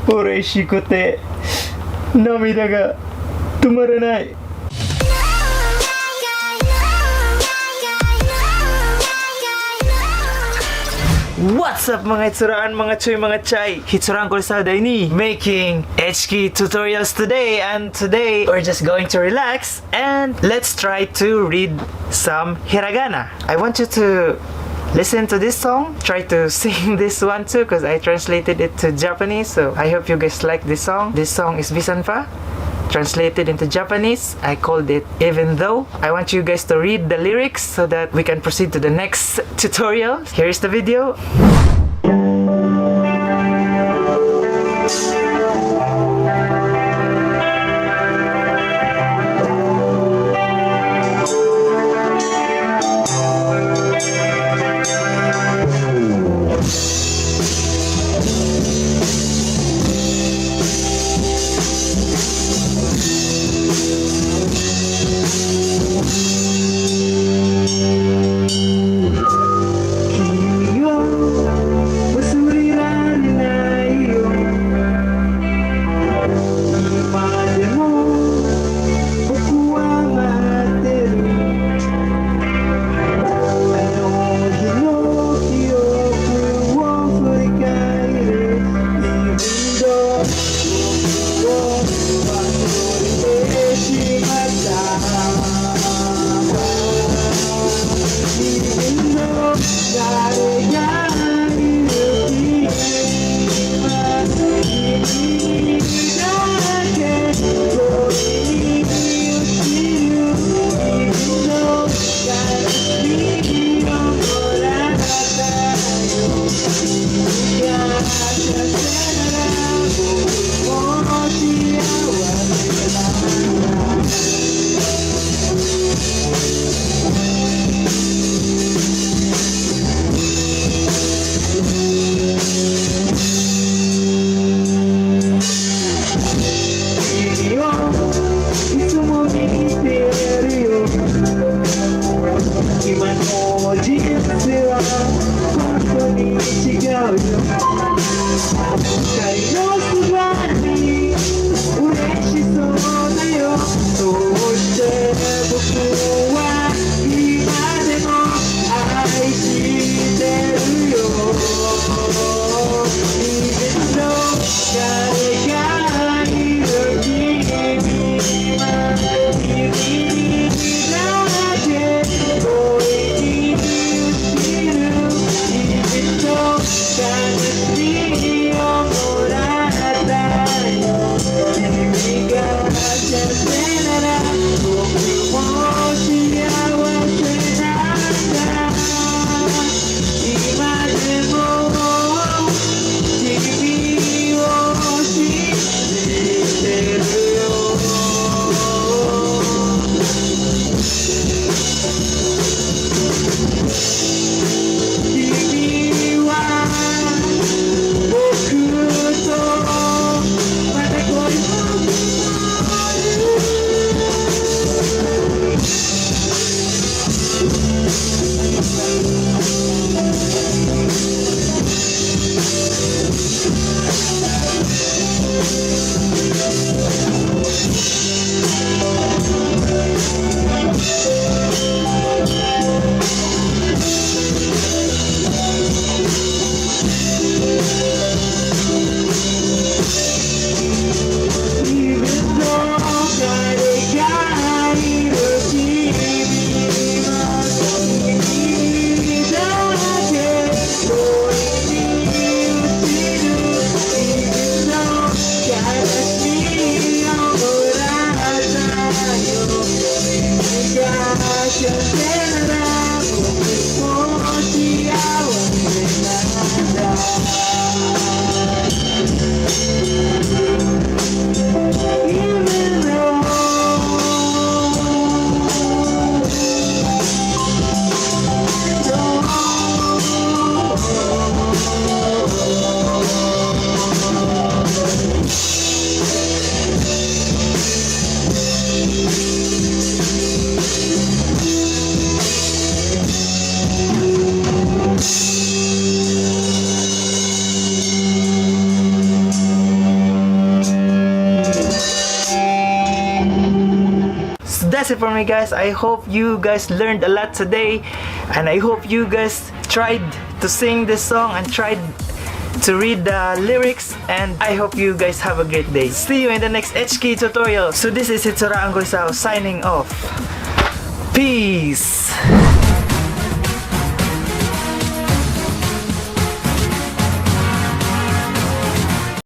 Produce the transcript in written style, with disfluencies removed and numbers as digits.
嬉しくて涙が止まらない。What's up mga hitsuraan, mga choy, mga chay? Hitsuraang Kulisaw ini making HK tutorials today, and today we're just going to relax and let's try to read some hiragana. I want you to listen to this song, try to sing this one too because I translated it to Japanese, so I hope you guys like this song. This song is Bisan pa. Translated into Japanese, I called it Even Though. I want you guys to read the lyrics so that we can proceed to the next tutorial. Here is the video. that's it for me, guys. I hope you guys learned a lot today, and I hope you guys tried to sing this song and tried to read the lyrics, and I hope you guys have a great day. See you in the next HK tutorial. So this is Hitsuraang Kulisaw signing off. Peace!